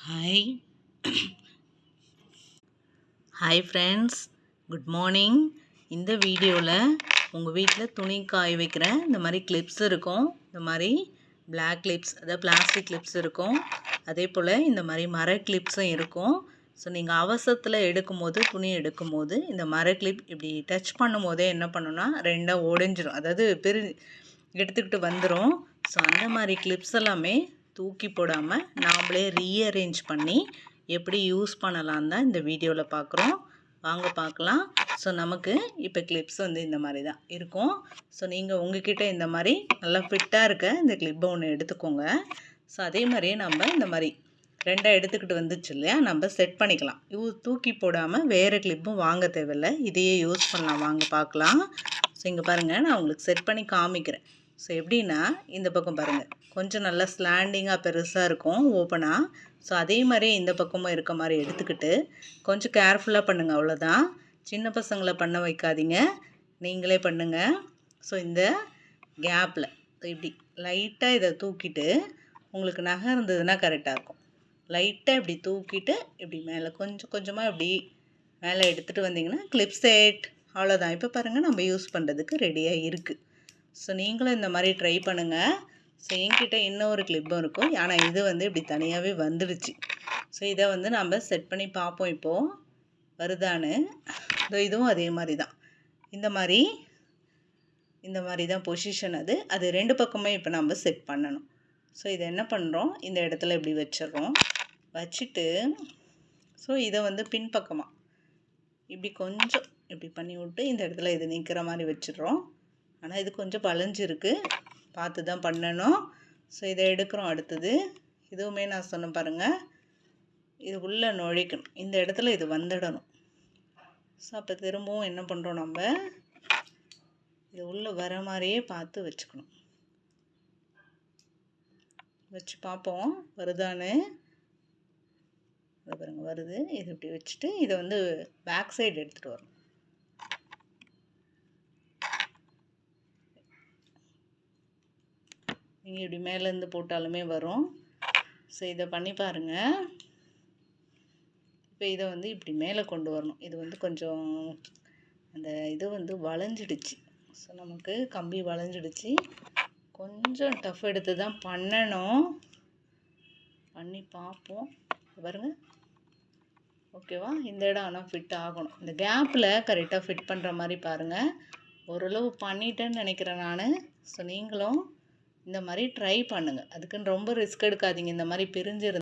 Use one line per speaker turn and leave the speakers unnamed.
Hi hi friends, good morning. இந்த வீடியோவில் உங்கள் வீட்டில் துணி காய வைக்கிற இந்த மாதிரி கிளிப்ஸ் இருக்கும். இந்த மாதிரி பிளாக் கிளிப்ஸ், அதாவது பிளாஸ்டிக் கிளிப்ஸ் இருக்கும். அதே போல் இந்த மாதிரி மர கிளிப்ஸும் இருக்கும். ஸோ நீங்கள் அவசரத்தில் எடுக்கும்போது, துணி எடுக்கும்போது இந்த மர கிளிப் இப்படி டச் பண்ணும் போதே என்ன பண்ணுன்னா ரெண்டாக உடைஞ்சிரும், அதாவது எடுத்துக்கிட்டு வந்துடும். ஸோ அந்த மாதிரி கிளிப்ஸ் எல்லாமே தூக்கி போடாமல் நாம்ளே ரீஅரேஞ்ச் பண்ணி எப்படி யூஸ் பண்ணலாம் தான் இந்த வீடியோவில் பார்க்குறோம். வாங்க பார்க்கலாம். ஸோ நமக்கு இப்போ கிளிப்ஸ் வந்து இந்த மாதிரி தான் இருக்கும். ஸோ நீங்கள் உங்ககிட்ட இந்த மாதிரி நல்லா ஃபிட்டாக இருக்க இந்த கிளிப்பை ஒன்று எடுத்துக்கோங்க. ஸோ அதே மாதிரியே நம்ம இந்த மாதிரி ரெண்டாக எடுத்துக்கிட்டு வந்துச்சு இல்லையா, நம்ம செட் பண்ணிக்கலாம். தூக்கி போடாமல் வேறு கிளிப்பும் வாங்க தேவையில்லை, இதையே யூஸ் பண்ணலாம். வாங்க பார்க்கலாம். ஸோ இங்கே பாருங்கள், நான் உங்களுக்கு செட் பண்ணி காமிக்கிறேன். ஸோ எப்படின்னா இந்த பக்கம் பாருங்கள், கொஞ்சம் நல்லா ஸ்லாண்டிங்காக பெருசாக இருக்கும் ஓப்பனாக. ஸோ அதே மாதிரி இந்த பக்கமும் இருக்க மாதிரி எடுத்துக்கிட்டு கொஞ்சம் கேர்ஃபுல்லாக பண்ணுங்கள், அவ்வளோதான். சின்ன பசங்களை பண்ண வைக்காதீங்க, நீங்களே பண்ணுங்கள். ஸோ இந்த கேப்பில் இப்படி லைட்டாக இதை தூக்கிட்டு, உங்களுக்கு நகை இருந்ததுன்னா கரெக்டாக இருக்கும். லைட்டாக இப்படி தூக்கிட்டு இப்படி மேலே கொஞ்சம் கொஞ்சமாக இப்படி மேலே எடுத்துகிட்டு வந்தீங்கன்னா கிளிப் செட், அவ்வளோதான். இப்போ பாருங்கள், நம்ம யூஸ் பண்ணுறதுக்கு ரெடியாக இருக்குது. ஸோ நீங்களும் இந்த மாதிரி ட்ரை பண்ணுங்கள். ஸோ என்கிட்ட இன்னொரு கிளிப்பும் இருக்கும், ஆனால் இது வந்து இப்படி தனியாகவே வந்துடுச்சு. ஸோ இதை வந்து நம்ம செட் பண்ணி பார்ப்போம் இப்போது வருதான்னு. இதுவும் அதே மாதிரி தான், இந்த மாதிரி தான் பொசிஷன். அது ரெண்டு பக்கமே இப்போ நம்ம செட் பண்ணணும். ஸோ இதை என்ன பண்ணுறோம், இந்த இடத்துல இப்படி வச்சிடுறோம். வச்சுட்டு ஸோ இதை வந்து பின்பக்கமாக இப்படி கொஞ்சம் இப்படி பண்ணி விட்டு இந்த இடத்துல இது நிற்கிற மாதிரி வச்சிடுறோம். ஆனால் இது கொஞ்சம் பழஞ்சிருக்கு, பார்த்து தான் பண்ணணும். ஸோ இதை எடுக்கிறோம். அடுத்தது இதுவுமே நான் சொன்ன பாருங்கள், இது உள்ளே நுழைக்கணும், இந்த இடத்துல இது வந்துடணும். ஸோ அப்போ திரும்பவும் என்ன பண்ணுறோம், நம்ம இது உள்ளே வர மாதிரியே பார்த்து வச்சுக்கணும். வச்சு பார்ப்போம் வருதான்னு. அது பாருங்கள் வருது. இது இப்படி வச்சுட்டு இதை வந்து பேக் சைடு எடுத்துகிட்டு வரணும். நீங்கள் இப்படி மேலேருந்து போட்டாலுமே வரும். ஸோ இதை பண்ணி பாருங்கள். இப்போ இதை வந்து இப்படி மேலே கொண்டு வரணும். இது வந்து கொஞ்சம் அந்த இது வந்து வளைஞ்சிடுச்சு. ஸோ நமக்கு கம்பி வளைஞ்சிடுச்சு, கொஞ்சம் டஃப் எடுத்து தான் பண்ணணும். பண்ணி பார்ப்போம். பாருங்கள், ஓகேவா? இந்த இடம் ஆனால் ஃபிட் ஆகணும். இந்த கேப்பில் கரெக்டாக ஃபிட் பண்ணுற மாதிரி பாருங்கள். ஓரளவு பண்ணிட்டேன்னு நினைக்கிறேன் நான். ஸோ நீங்களும் இந்த மாதிரி ட்ரை பண்ணுங்கள். அதுக்குன்னு ரொம்ப ரிஸ்க் எடுக்காதீங்க. இந்த மாதிரி பிரிஞ்சு